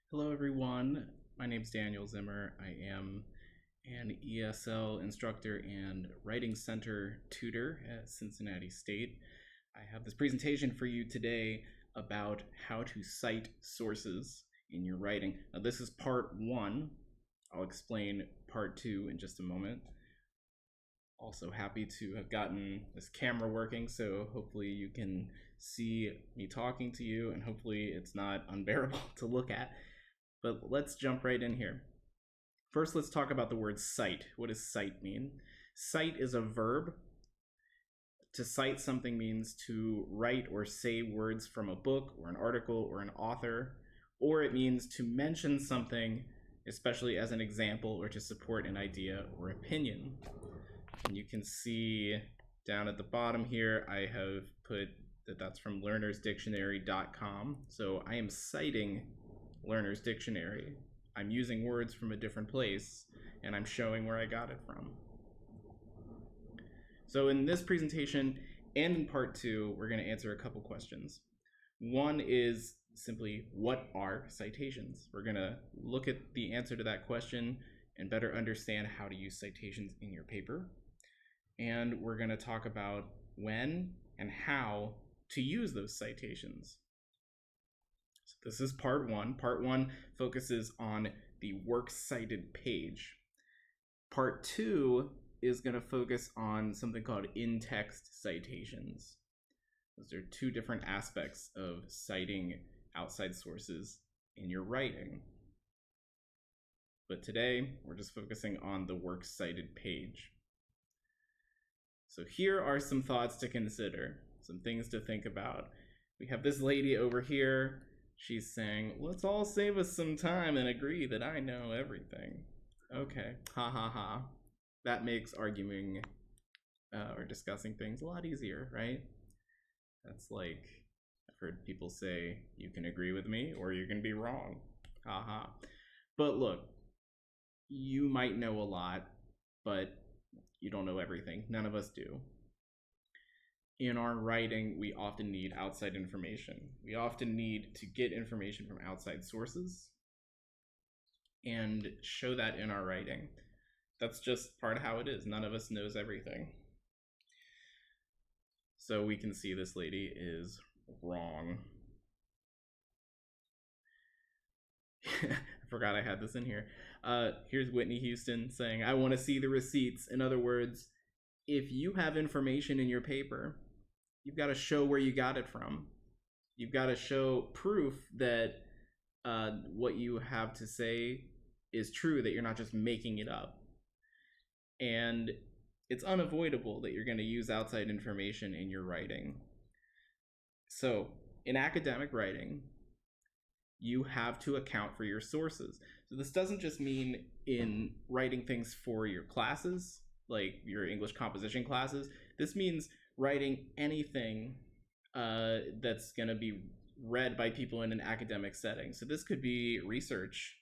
Hello, everyone. My name's Daniel Zimmer. I am an ESL instructor and Writing Center tutor at Cincinnati State. I have this presentation for you today about how to cite sources in your writing. Now, this is part one. I'll explain part two in just a moment. Also happy to have gotten this camera working, so hopefully you can see me talking to you, and hopefully it's not unbearable to look at. But let's jump right in here. First, let's talk about the word cite. What does cite mean? Cite is a verb. To cite something means to write or say words from a book or an article or an author, or it means to mention something, especially as an example or to support an idea or opinion. And you can see down at the bottom here, I have put that's from learnersdictionary.com. So I am citing Learner's Dictionary. I'm using words from a different place, and I'm showing where I got it from. So in this presentation and in part two, we're going to answer a couple questions. One is simply, what are citations? We're going to look at the answer to that question and better understand how to use citations in your paper. And we're going to talk about when and how to use those citations. This is part one. Part one focuses on the works cited page. Part two is going to focus on something called in-text citations. Those are two different aspects of citing outside sources in your writing. But today, we're just focusing on the works cited page. So here are some thoughts to consider, some things to think about. We have this lady over here. She's saying, let's all save us some time and agree that I know everything. Okay, ha ha ha. That makes arguing or discussing things a lot easier, right? That's like, I've heard people say, you can agree with me or you can be wrong. Ha ha. But look, you might know a lot, but you don't know everything. None of us do. In our writing, we often need outside information. We often need to get information from outside sources and show that in our writing. That's just part of how it is. None of us knows everything. So we can see this lady is wrong. I forgot I had this in here. Here's Whitney Houston saying, I want to see the receipts. In other words, if you have information in your paper, you've got to show where you got it from. You've got to show proof that what you have to say is true, that you're not just making it up. And it's unavoidable that you're going to use outside information in your writing. So in academic writing, you have to account for your sources. So this doesn't just mean in writing things for your classes, like your English composition classes. This means writing anything that's going to be read by people in an academic setting. So this could be research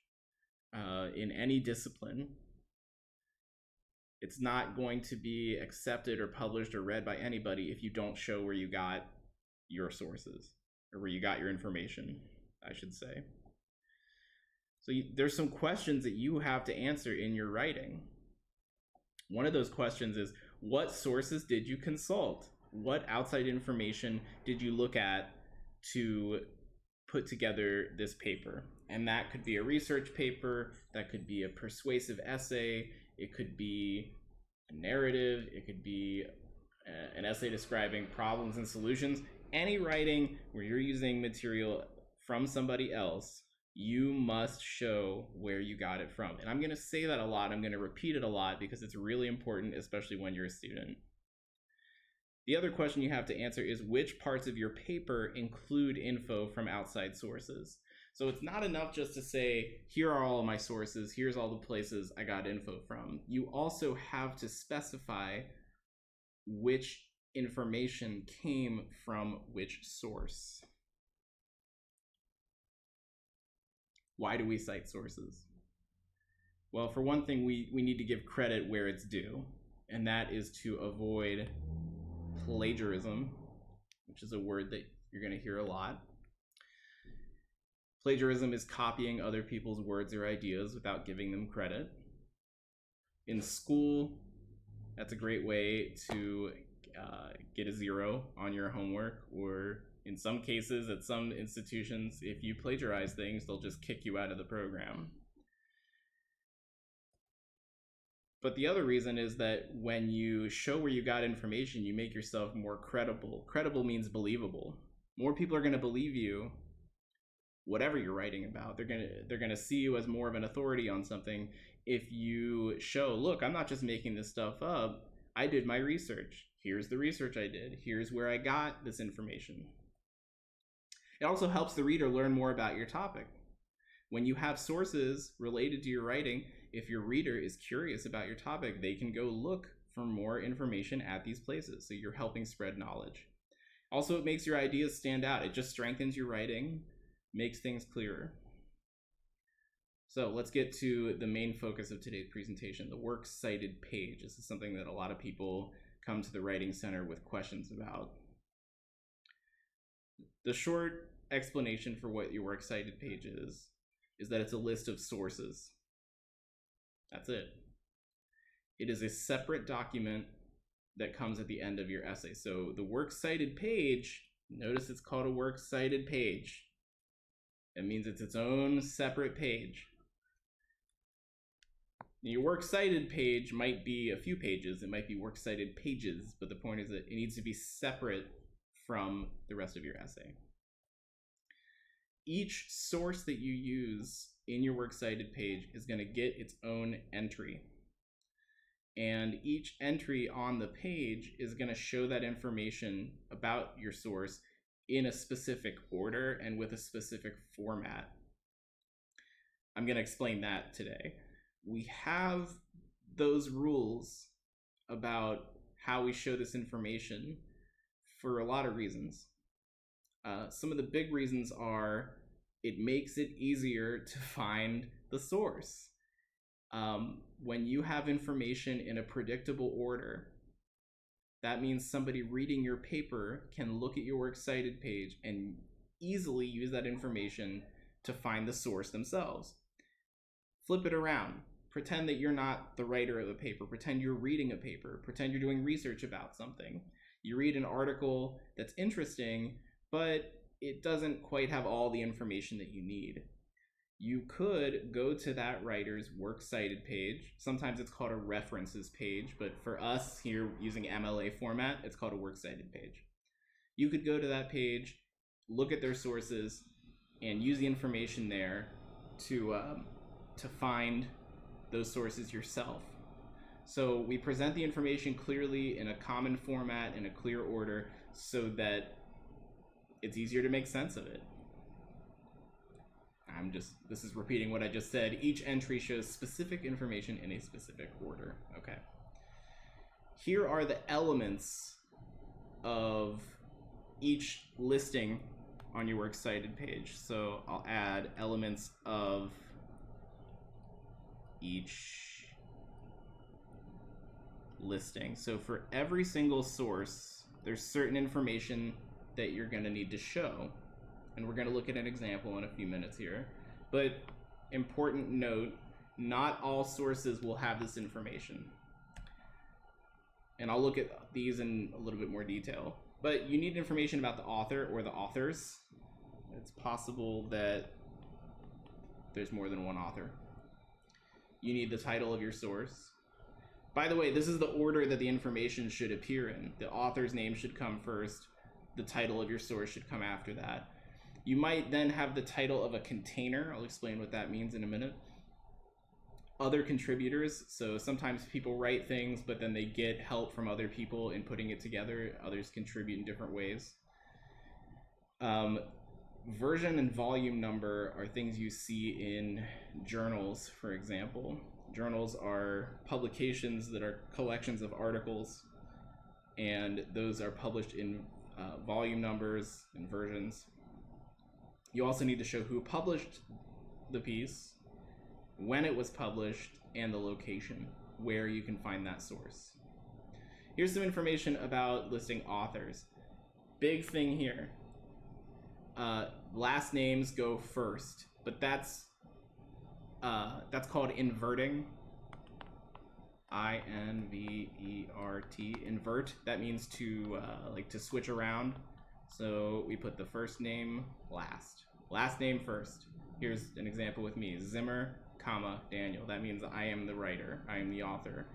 in any discipline. It's not going to be accepted or published or read by anybody if you don't show where you got your sources, or where you got your information, I should say. So there's some questions that you have to answer in your writing. One of those questions is, what sources did you consult? What outside information did you look at to put together this paper? And that could be a research paper, that could be a persuasive essay, it could be a narrative, it could be an essay describing problems and solutions. Any writing where you're using material from somebody else, you must show where you got it from. And I'm going to say that a lot. I'm going to repeat it a lot because it's really important, especially when you're a student. The other question you have to answer is, which parts of your paper include info from outside sources? So it's not enough just to say, here are all of my sources, here's all the places I got info from. You also have to specify which information came from which source. Why do we cite sources? Well, for one thing, we need to give credit where it's due, and that is to avoid plagiarism, which is a word that you're going to hear a lot. Plagiarism is copying other people's words or ideas without giving them credit. In school, that's a great way to get a 0 on your homework, or in some cases at some institutions, if you plagiarize things, they'll just kick you out of the program. But the other reason is that when you show where you got information, you make yourself more credible. Credible means believable. More people are going to believe you, whatever you're writing about. They're gonna see you as more of an authority on something if you show, look, I'm not just making this stuff up. I did my research. Here's the research I did. Here's where I got this information. It also helps the reader learn more about your topic. When you have sources related to your writing, if your reader is curious about your topic, they can go look for more information at these places. So you're helping spread knowledge. Also, it makes your ideas stand out. It just strengthens your writing, makes things clearer. So let's get to the main focus of today's presentation, the works cited page. This is something that a lot of people come to the Writing Center with questions about. The short explanation for what your works cited page is that it's a list of sources. That's it. It is a separate document that comes at the end of your essay. So the works cited page, notice it's called a works cited page. It means it's its own separate page. Your works cited page might be a few pages. It might be works cited pages, but the point is that it needs to be separate from the rest of your essay. Each source that you use in your works cited page is going to get its own entry. And each entry on the page is going to show that information about your source in a specific order and with a specific format. I'm going to explain that today. We have those rules about how we show this information for a lot of reasons. Some of the big reasons are it makes it easier to find the source. When you have information in a predictable order, that means somebody reading your paper can look at your works cited page and easily use that information to find the source themselves. Flip it around. Pretend that you're not the writer of the paper. Pretend you're reading a paper. Pretend you're doing research about something. You read an article that's interesting, but it doesn't quite have all the information that you need. You could go to that writer's works cited page. Sometimes it's called a references page, but for us here using MLA format, it's called a works cited page. You could go to that page, look at their sources, and use the information there to find those sources yourself. So we present the information clearly in a common format, in a clear order, so that it's easier to make sense of it. This is repeating what I just said. Each entry shows specific information in a specific order. Okay. Here are the elements of each listing on your works cited page. So I'll add elements of each listing. So for every single source, there's certain information that you're going to need to show. And we're going to look at an example in a few minutes here. But important note, not all sources will have this information. And I'll look at these in a little bit more detail. But you need information about the author or the authors. It's possible that there's more than one author. You need the title of your source. By the way, this is the order that the information should appear in. The author's name should come first. The title of your source should come after that. You might then have the title of a container. I'll explain what that means in a minute. Other contributors. So sometimes people write things, but then they get help from other people in putting it together. Others contribute in different ways. Version and volume number are things you see in journals, for example. Journals are publications that are collections of articles, and those are published in volume numbers and versions. You also need to show who published the piece, when it was published, and the location where you can find that source. Here's some information about listing authors. Big thing here. Last names go first, but that's called inverting. I-N-V-E-R-T, invert. That means to like to switch around. So we put the first name last name first. Here's an example with me: Zimmer, comma, Daniel. That means I am the writer, I am the author.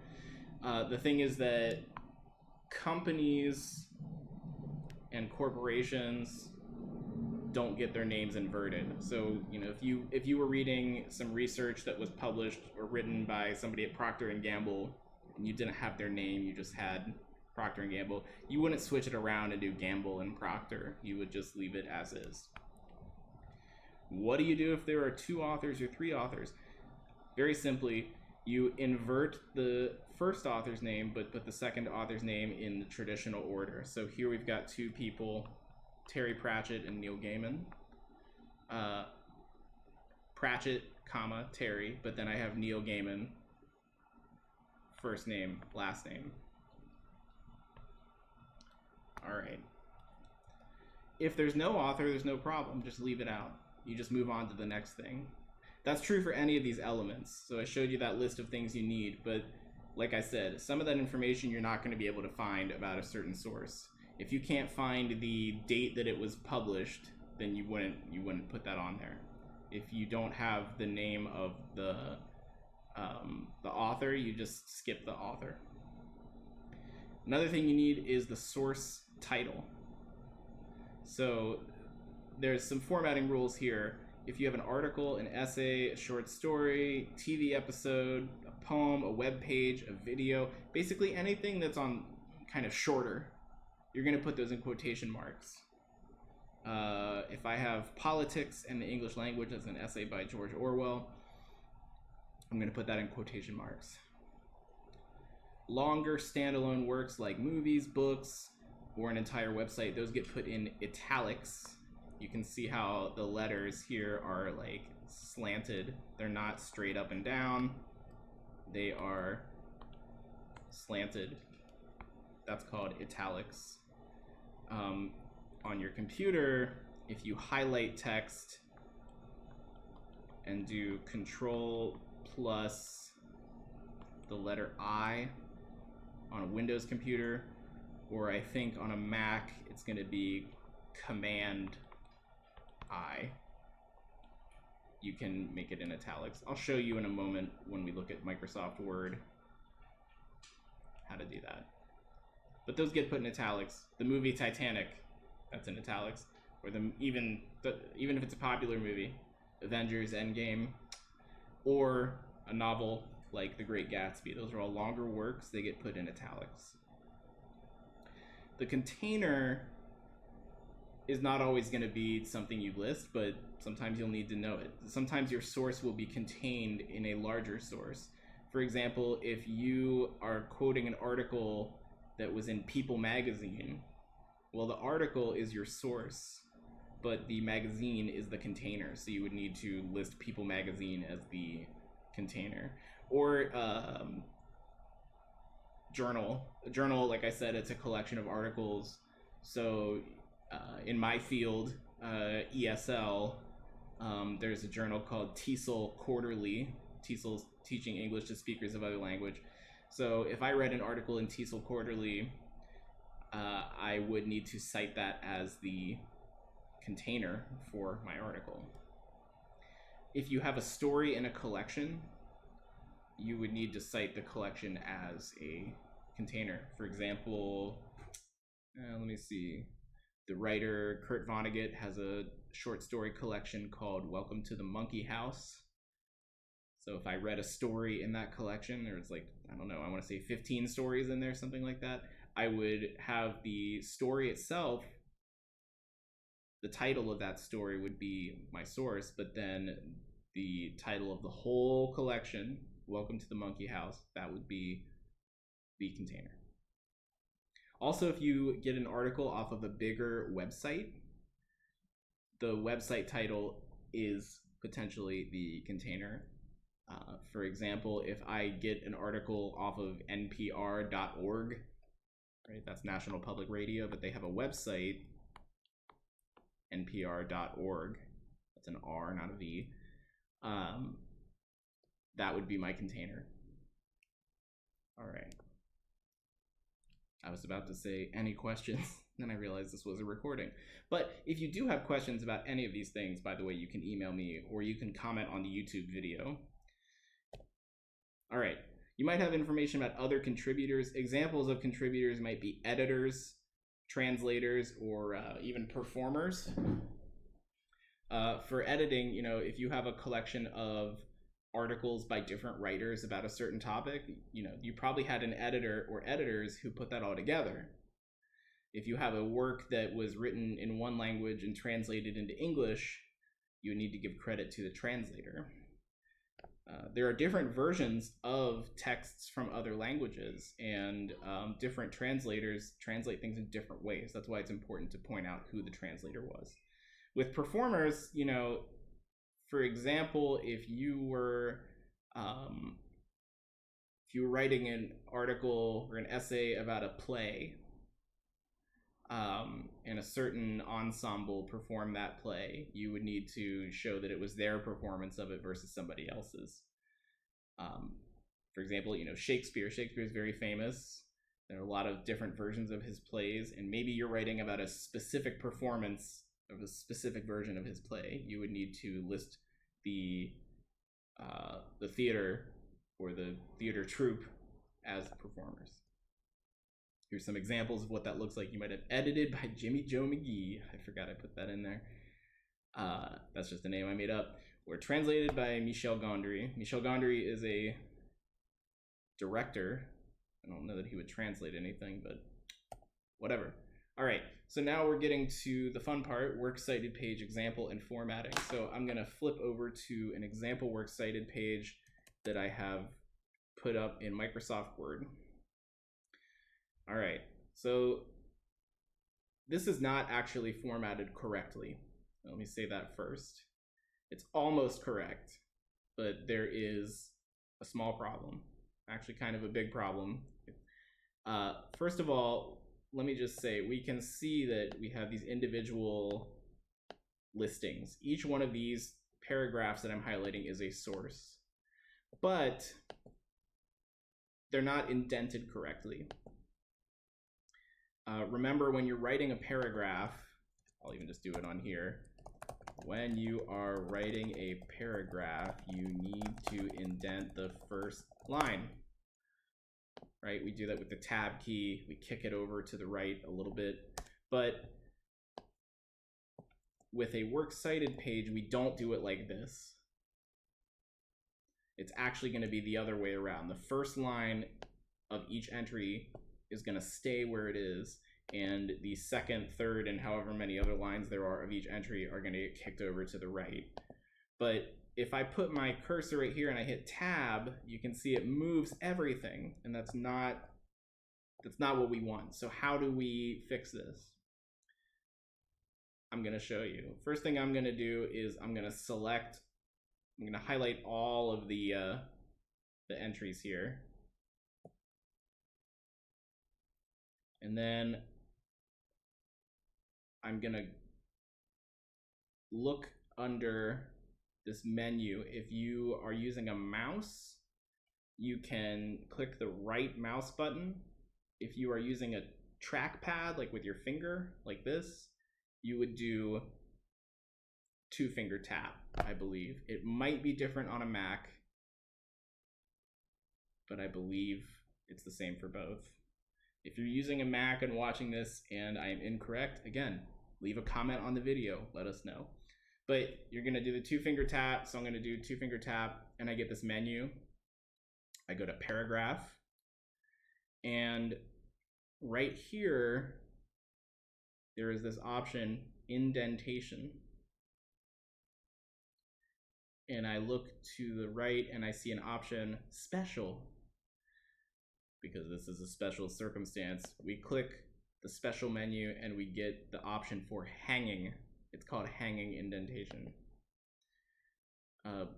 The thing is that companies and corporations don't get their names inverted. So, you know, if you were reading some research that was published or written by somebody at Procter and Gamble, and you didn't have their name, you just had Procter and Gamble, you wouldn't switch it around and do Gamble and Procter. You would just leave it as is. What do you do if there are 2 authors or 3 authors? Very simply, you invert the first author's name, but put the second author's name in the traditional order. So here we've got 2 people, Terry Pratchett and Neil Gaiman. Pratchett, comma, Terry, but then I have Neil Gaiman, first name, last name. All right. If there's no author, there's no problem. Just leave it out. You just move on to the next thing. That's true for any of these elements. So I showed you that list of things you need, but like I said, some of that information you're not going to be able to find about a certain source. If you can't find the date that it was published, then you wouldn't put that on there. If you don't have the name of the author, you just skip the author. Another thing you need is the source title. So there's some formatting rules here. If you have an article, an essay, a short story, TV episode, a poem, a web page, a video, basically anything that's on kind of shorter, you're going to put those in quotation marks. If I have politics and the English language as an essay by George Orwell, I'm going to put that in quotation marks. Longer standalone works like movies, books, or an entire website, those get put in italics. You can see how the letters here are like slanted. They're not straight up and down. They are slanted. That's called italics. On your computer, if you highlight text and do Control plus the letter I on a Windows computer, or I think on a Mac, it's going to be Command I. You can make it in italics. I'll show you in a moment when we look at Microsoft Word how to do that. But those get put in italics. The movie Titanic, that's in italics. Or even if it's a popular movie, Avengers Endgame, or a novel like The Great Gatsby. Those are all longer works. They get put in italics. The container is not always going to be something you list, but sometimes you'll need to know it. Sometimes your source will be contained in a larger source. For example, if you are quoting an article that was in People magazine, well, the article is your source, but the magazine is the container, so you would need to list People magazine as the container. Or journal. A journal, like I said, it's a collection of articles. So in my field, ESL, there's a journal called TESOL Quarterly. TESOL's Teaching English to Speakers of Other Language. So if I read an article in TESOL Quarterly, I would need to cite that as the container for my article. If you have a story in a collection, you would need to cite the collection as a container. For example, let me see. The writer Kurt Vonnegut has a short story collection called Welcome to the Monkey House. So if I read a story in that collection, or it's like, I don't know, I want to say 15 stories in there, something like that, I would have the story itself, the title of that story would be my source, but then the title of the whole collection, Welcome to the Monkey House, that would be the container. Also, if you get an article off of a bigger website, the website title is potentially the container. For example, if I get an article off of npr.org, right, that's National Public Radio, but they have a website, npr.org. That's an R, not a V. That would be my container. All right. I was about to say any questions, then I realized this was a recording. But if you do have questions about any of these things, by the way, you can email me or you can comment on the YouTube video. All right. You might have information about other contributors. Examples of contributors might be editors, translators, or even performers. For editing, if you have a collection of articles by different writers about a certain topic, you probably had an editor or editors who put that all together. If you have a work that was written in one language and translated into English, you need to give credit to the translator. There are different versions of texts from other languages, and different translators translate things in different ways. That's why it's important to point out who the translator was. With performers, for example, if you were writing an article or an essay about a play, and a certain ensemble performed that play, you would need to show that it was their performance of it versus somebody else's. For example, Shakespeare is very famous. There are a lot of different versions of his plays, and maybe you're writing about a specific performance of a specific version of his play. You would need to list the theater or the theater troupe as performers. Here's some examples of what that looks like. You might have edited by Jimmy Joe McGee. I forgot I put that in there. That's just a name I made up. Or translated by Michel Gondry. Michel Gondry is a director. I don't know that he would translate anything, but whatever. All right, so now we're getting to the fun part, works cited page example and formatting. So I'm gonna flip over to an example works cited page that I have put up in Microsoft Word. All right, so this is not actually formatted correctly. Let me say that first. It's almost correct, but there is a small problem, actually kind of a big problem. First of all, let me just say, we can see that we have these individual listings. Each one of these paragraphs that I'm highlighting is a source, but they're not indented correctly. Remember, when you're writing a paragraph, I'll even just do it on here. When you are writing a paragraph, you need to indent the first line, right? We do that with the tab key. We kick it over to the right a little bit, but with a works cited page, we don't do it like this. It's actually going to be the other way around. The first line of each entry is going to stay where it is, and the second, third, and however many other lines there are of each entry are going to get kicked over to the right. But if I put my cursor right here and I hit tab, you can see it moves everything, and that's not what we want. So how do we fix this? I'm going to show you. First thing I'm going to do is I'm going to highlight all of the entries here. And then I'm going to look under this menu. If you are using a mouse, you can click the right mouse button. If you are using a trackpad, like with your finger, like this, you would do two-finger tap, I believe. It might be different on a Mac, but I believe it's the same for both. If you're using a Mac and watching this and I am incorrect, again, leave a comment on the video, let us know. But you're gonna do the two-finger tap, so I'm gonna do two-finger tap, and I get this menu. I go to paragraph, and right here, there is this option, indentation. And I look to the right and I see an option, special. Because this is a special circumstance, we click the special menu and we get the option for hanging. It's called hanging indentation.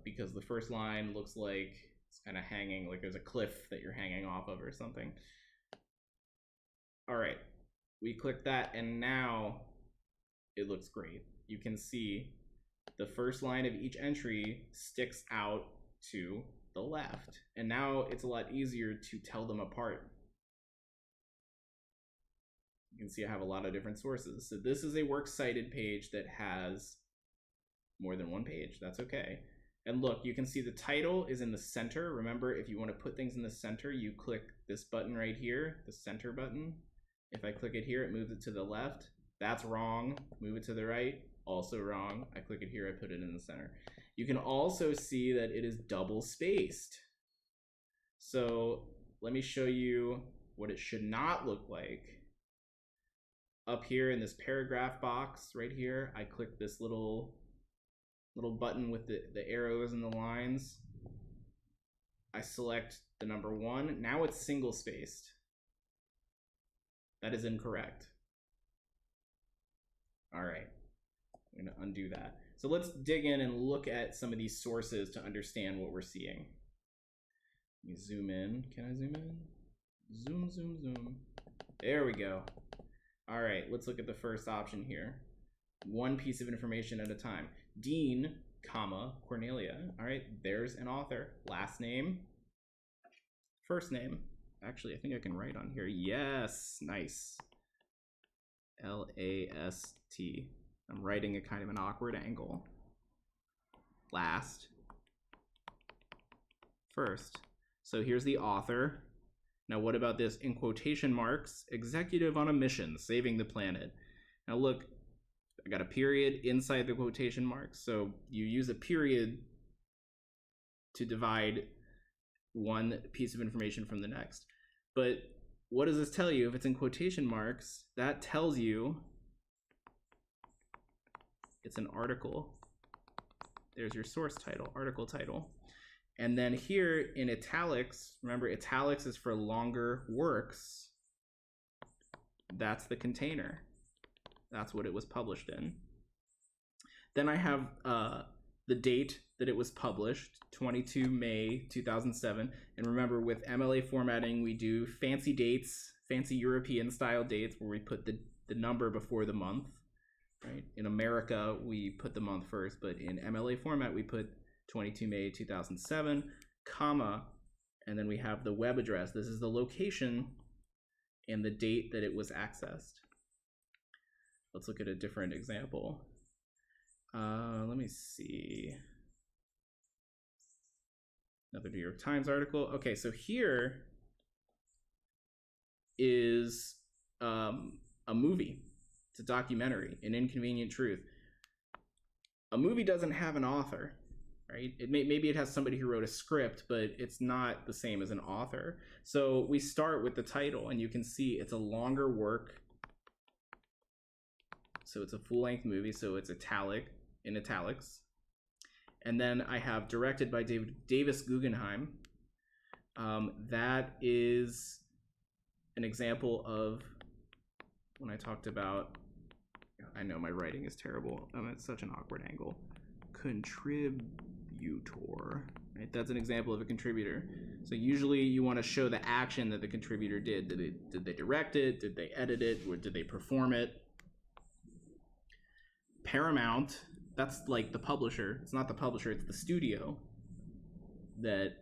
Because the first line looks like it's kind of hanging, like there's a cliff that you're hanging off of or something. All right, we click that, and now it looks great. You can see the first line of each entry sticks out to the left. And now it's a lot easier to tell them apart. You can see I have a lot of different sources. So this is a works cited page that has more than one page. That's okay. And look, you can see the title is in the center. Remember, if you want to put things in the center, you click this button right here, the center button. If I click it here, it moves it to the left. That's wrong. Move it to the right. Also wrong. I click it here, I put it in the center. You can also see that it is double spaced. So let me show you what it should not look like. Up here in this paragraph box right here, I click this little button with the arrows and the lines. I select the number 1. Now it's single spaced. That is incorrect. All right, I'm gonna undo that. So let's dig in and look at some of these sources to understand what we're seeing. Let me zoom in. Can I zoom in? Zoom, zoom, zoom. There we go. All right, let's look at the first option here. One piece of information at a time. Dean, comma, Cornelia. All right, there's an author. Last name, first name. Actually, I think I can write on here. Yes, nice. L-A-S-T. I'm writing at kind of an awkward angle. Last. First. So here's the author. Now what about this in quotation marks? Executive on a mission, saving the planet. Now look, I got a period inside the quotation marks. So you use a period to divide one piece of information from the next. But what does this tell you? If it's in quotation marks, that tells you it's an article. There's your source title, article title. And then here in italics, remember italics is for longer works. That's the container. That's what it was published in. Then I have the date that it was published, 22 May 2007. And remember, with MLA formatting, we do fancy dates, fancy European style dates where we put the number before the month. Right? In America, we put the month first, but in MLA format, we put 22 May 2007, comma, and then we have the web address. This is the location and the date that it was accessed. Let's look at a different example. Let me see. Another New York Times article. Okay, so here is a movie. It's a documentary, An Inconvenient Truth. A movie doesn't have an author, right? Maybe it has somebody who wrote a script, but it's not the same as an author. So we start with the title, and you can see it's a longer work. So it's a full-length movie, so it's in italics. And then I have directed by Davis Guggenheim. That is an example of when I talked about, I know my writing is terrible. I'm at such an awkward angle. Contributor, right? That's an example of a contributor. So usually you want to show the action that the contributor did. Did they direct it? Did they edit it? Or did they perform it? Paramount, that's like the publisher. It's not the publisher, it's the studio that,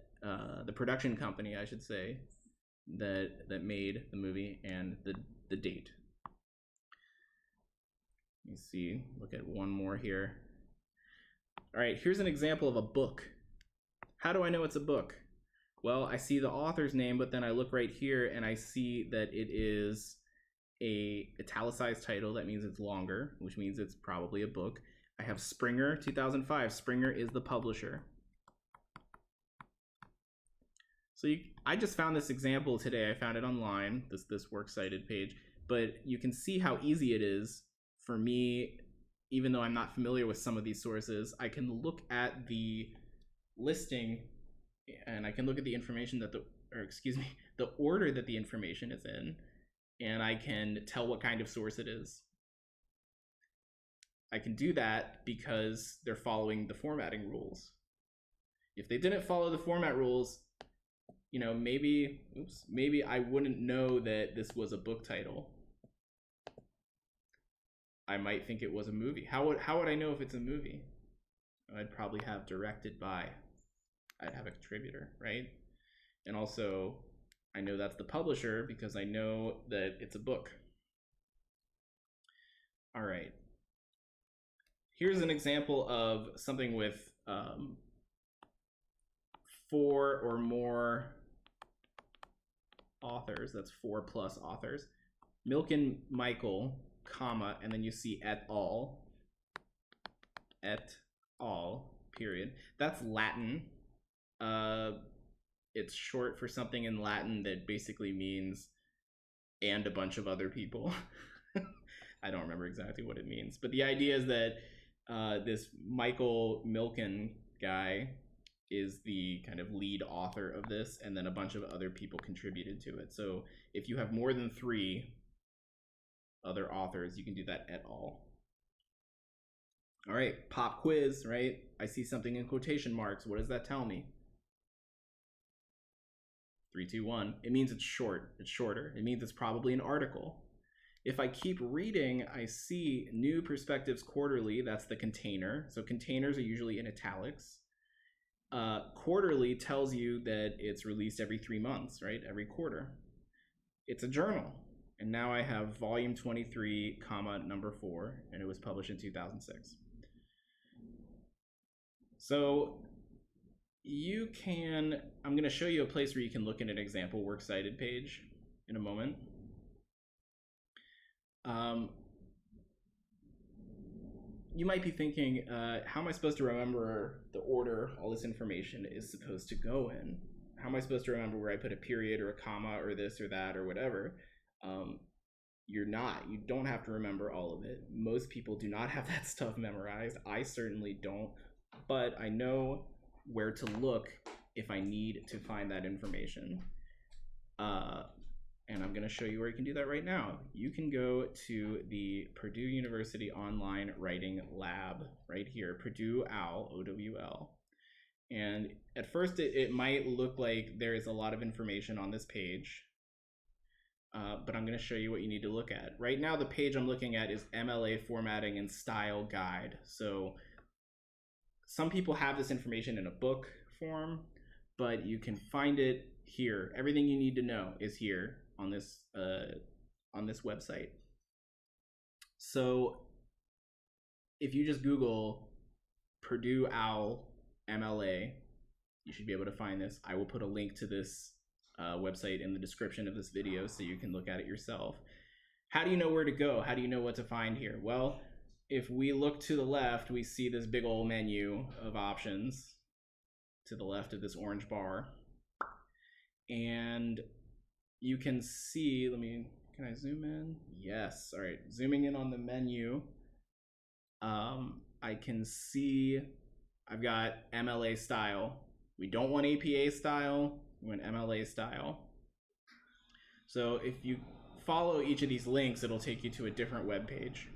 the production company, I should say, that made the movie, and the date. Let me see, look at one more here. All right, here's an example of a book. How do I know it's a book? Well, I see the author's name, but then I look right here and I see that it is a italicized title. That means it's longer, which means it's probably a book. I have Springer, 2005. Springer is the publisher. So I just found this example today. I found it online, this works cited page, but you can see how easy it is for me, even though I'm not familiar with some of these sources. I can look at the listing and I can look at the information that the order that the information is in, and I can tell what kind of source it is. I can do that because they're following the formatting rules. If they didn't follow the format rules, maybe I wouldn't know that this was a book title. I might think it was a movie. How would I know if it's a movie? I'd probably have directed by. I'd have a contributor, right? And also, I know that's the publisher because I know that it's a book. All right. Here's an example of something with 4 or more authors. That's 4 plus authors. Milk and Michael, comma, and then you see et al. Et al. Period. That's Latin. It's short for something in Latin that basically means and a bunch of other people. I don't remember exactly what it means, but the idea is that this Michael Milken guy is the kind of lead author of this, and then a bunch of other people contributed to it. So if you have more than 3 other authors, you can do that et al. All right, pop quiz, right? I see something in quotation marks. What does that tell me? 3, 2, 1. It means it's short. It's shorter. It means it's probably an article. If I keep reading, I see New Perspectives Quarterly. That's the container. So containers are usually in italics. Quarterly tells you that it's released every 3 months, right? Every quarter. It's a journal. And now I have volume 23, comma, number 4, and it was published in 2006. So you can, I'm going to show you a place where you can look at an example works cited page in a moment. You might be thinking, how am I supposed to remember the order all this information is supposed to go in? How am I supposed to remember where I put a period or a comma or this or that or whatever? You're not. You don't have to remember all of it. Most people do not have that stuff memorized. I certainly don't, but I know where to look if I need to find that information. And I'm going to show you where you can do that right now. You can go to the Purdue University Online Writing Lab right here, Purdue OWL, O-W-L. And at first it might look like there is a lot of information on this page, but I'm going to show you what you need to look at. Right now the page I'm looking at is MLA Formatting and Style Guide. So some people have this information in a book form, but you can find it here. Everything you need to know is here on this website. So if you just Google Purdue OWL MLA, you should be able to find this. I will put a link to this website in the description of this video so you can look at it yourself. How do you know where to go? How do you know what to find here? Well, if we look to the left, we see this big old menu of options to the left of this orange bar. And you can see, can I zoom in? Yes, all right, zooming in on the menu. I can see I've got MLA style. We don't want APA style, we want MLA style. So if you follow each of these links, it'll take you to a different web page.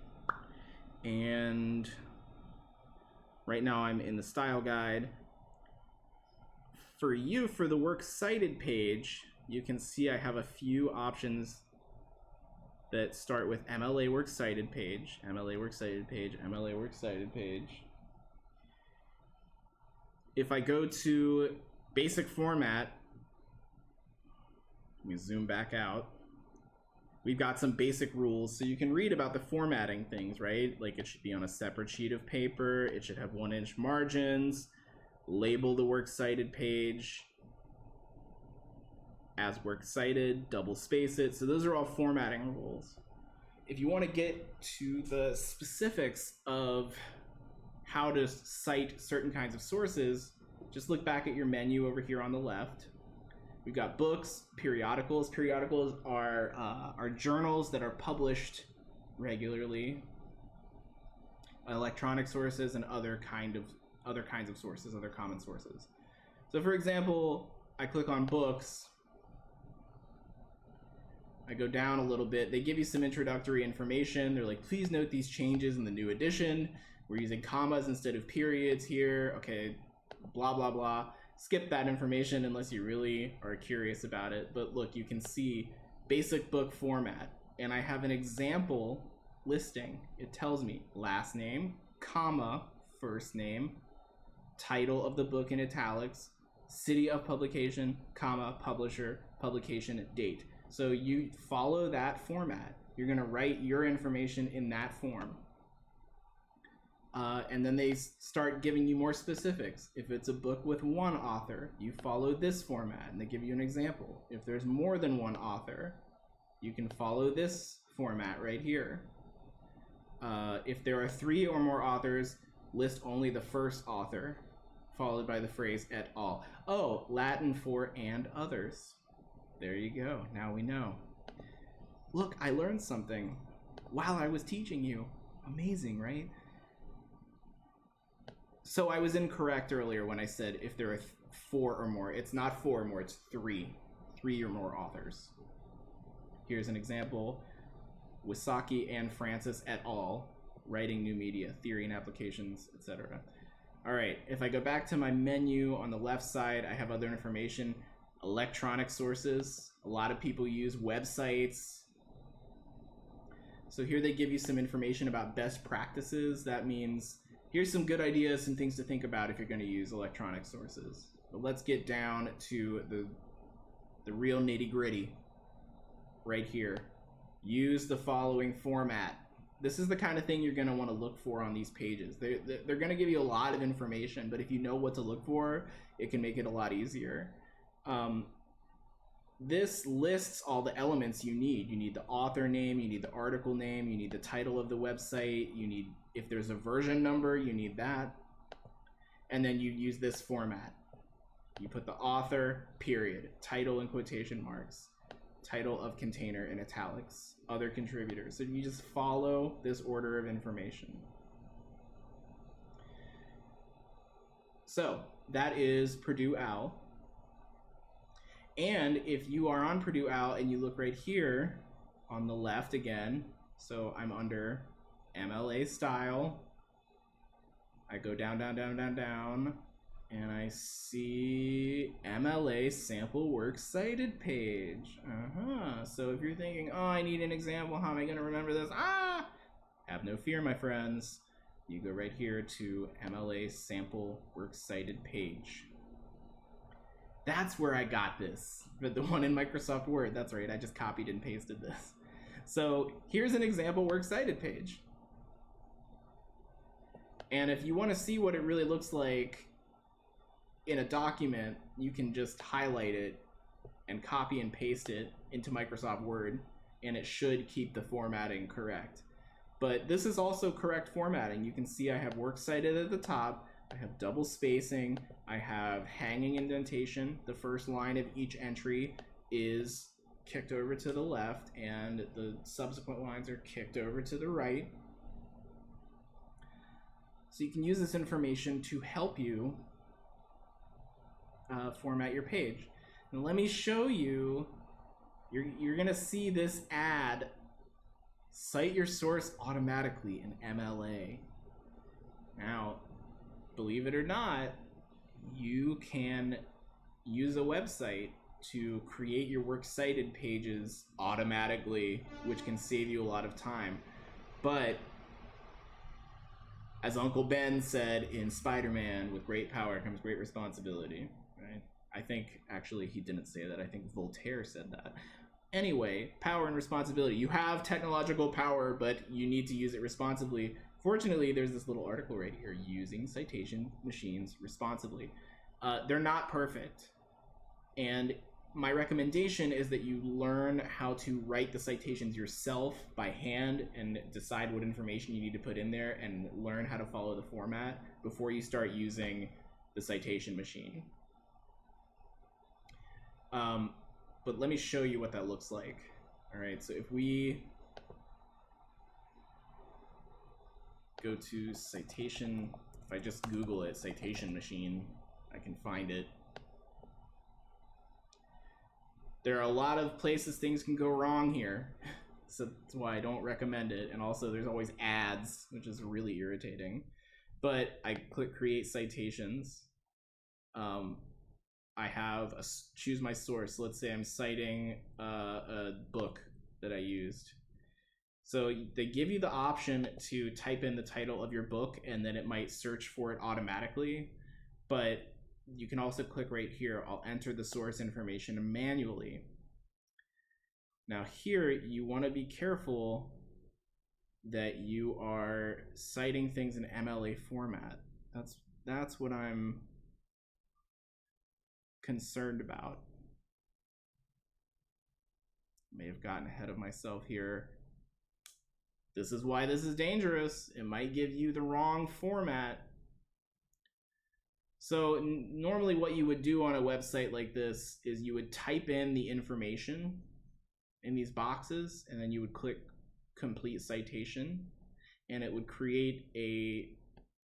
And right now I'm in the style guide. For the works cited page, you can see I have a few options that start with MLA works cited page, MLA works cited page, MLA works cited page. If I go to basic format, let me zoom back out. We've got some basic rules, so you can read about the formatting things, right? Like it should be on a separate sheet of paper, it should have 1-inch margins, label the works cited page as works cited, double space it. So those are all formatting rules. If you want to get to the specifics of how to cite certain kinds of sources, just look back at your menu over here on the left. We've got books, periodicals. Periodicals are journals that are published regularly, electronic sources, and other kinds of sources, other common sources. So for example, I click on books, I go down a little bit, they give you some introductory information. They're like, please note these changes in the new edition. We're using commas instead of periods here. Okay, blah, blah, blah. Skip that information unless you really are curious about it. But look, you can see basic book format. And I have an example listing. It tells me last name, comma, first name, title of the book in italics, city of publication, comma, publisher, publication date. So you follow that format. You're going to write your information in that form. And then they start giving you more specifics. If it's a book with one author, you follow this format, and they give you an example. If there's more than one author, you can follow this format right here. If there are 3 or more authors, list only the first author, followed by the phrase et al. Oh, Latin for and others. There you go. Now we know. Look, I learned something while I was teaching you. Amazing, right? So I was incorrect earlier when I said if there are 4 or more. It's not 4 or more, it's 3. 3 or more authors. Here's an example. Wisaki and Francis et al. Writing new media, theory and applications, etc. All right, if I go back to my menu on the left side, I have other information. Electronic sources. A lot of people use websites. So here they give you some information about best practices. That means here's some good ideas, some things to think about if you're going to use electronic sources. But let's get down to the real nitty-gritty right here. Use the following format. This is the kind of thing you're going to want to look for on these pages. They're going to give you a lot of information, but if you know what to look for, it can make it a lot easier. This lists all the elements you need. You need the author name, you need the article name, you need the title of the website, you need, if there's a version number, you need that. And then you use this format. You put the author, period, title in quotation marks, title of container in italics, other contributors. So you just follow this order of information. So that is Purdue OWL. And if you are on Purdue OWL and you look right here on the left again, so I'm under MLA style. I go down, down, down, down, down, and I see MLA sample works cited page. So if you're thinking, oh, I need an example, how am I going to remember this? Have no fear, my friends. You go right here to MLA sample works cited page. That's where I got this, but the one in Microsoft Word, that's right, I just copied and pasted this. So here's an example works cited page. And if you want to see what it really looks like in a document, you can just highlight it and copy and paste it into Microsoft Word, and it should keep the formatting correct. But this is also correct formatting. You can see I have works cited at the top, I have double spacing, I have hanging indentation. The first line of each entry is kicked over to the left, and the subsequent lines are kicked over to the right. So you can use this information to help you format your page. Now let me show you, you're gonna see this ad, cite your source automatically in MLA. Now, believe it or not, you can use a website to create your works cited pages automatically, which can save you a lot of time. But as Uncle Ben said in Spider-Man, with great power comes great responsibility, right? I think actually he didn't say that. I think Voltaire said that. Anyway, power and responsibility. You have technological power, but you need to use it responsibly. Fortunately, there's this little article right here, using citation machines responsibly. They're not perfect. And my recommendation is that you learn how to write the citations yourself by hand and decide what information you need to put in there and learn how to follow the format before you start using the citation machine. But let me show you what that looks like. All right, so if we go to citation, if I just Google it, citation machine, I can find it. There are a lot of places things can go wrong here, so that's why I don't recommend it. And also there's always ads, which is really irritating. But I click create citations. I have a choose my source. Let's say I'm citing a book that I used. So they give you the option to type in the title of your book, and then it might search for it automatically. But you can also click right here, I'll enter the source information manually. Now here, you want to be careful that you are citing things in MLA format. That's what I'm concerned about. May have gotten ahead of myself here. This is why this is dangerous. It might give you the wrong format. So normally what you would do on a website like this is you would type in the information in these boxes, and then you would click complete citation, and it would create a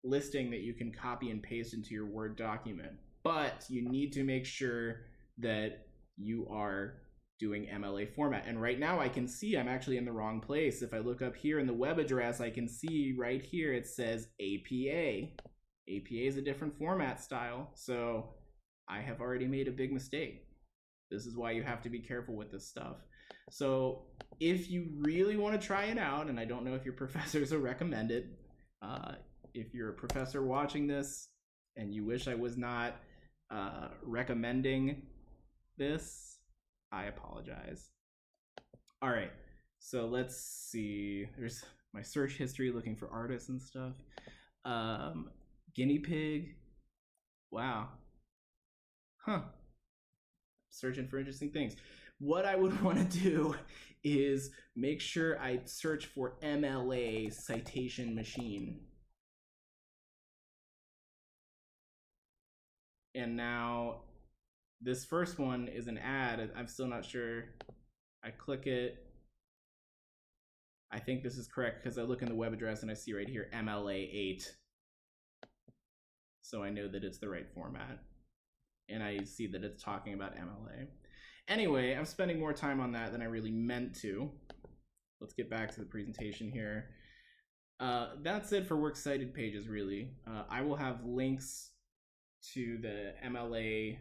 listing that you can copy and paste into your Word document. But you need to make sure that you are doing MLA format. And right now I can see I'm actually in the wrong place. If I look up here in the web address, I can see right here it says APA. APA is a different format style, so I have already made a big mistake. This is why you have to be careful with this stuff. So if you really want to try it out, and I don't know if your professors will recommend it, if you're a professor watching this and you wish I was not recommending this, I apologize. All right, so let's see. There's my search history looking for artists and stuff. Guinea pig. Wow. Huh. Searching for interesting things. What I would want to do is make sure I search for MLA citation machine. And now this first one is an ad. I'm still not sure. I click it. I think this is correct because I look in the web address and I see right here MLA 8. So I know that it's the right format. And I see that it's talking about MLA. Anyway, I'm spending more time on that than I really meant to. Let's get back to the presentation here. That's it for works cited pages, really. I will have links to the MLA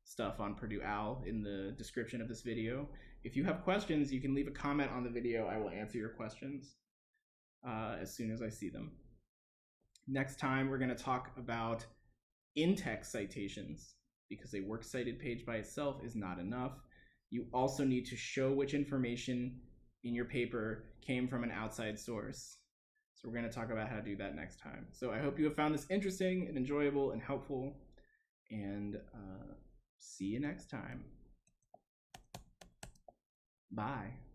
stuff on Purdue OWL in the description of this video. If you have questions, you can leave a comment on the video. I will answer your questions as soon as I see them. Next time, we're going to talk about in-text citations, because a works cited page by itself is not enough. You also need to show which information in your paper came from an outside source. So we're going to talk about how to do that next time. So I hope you have found this interesting and enjoyable and helpful, and see you next time. Bye.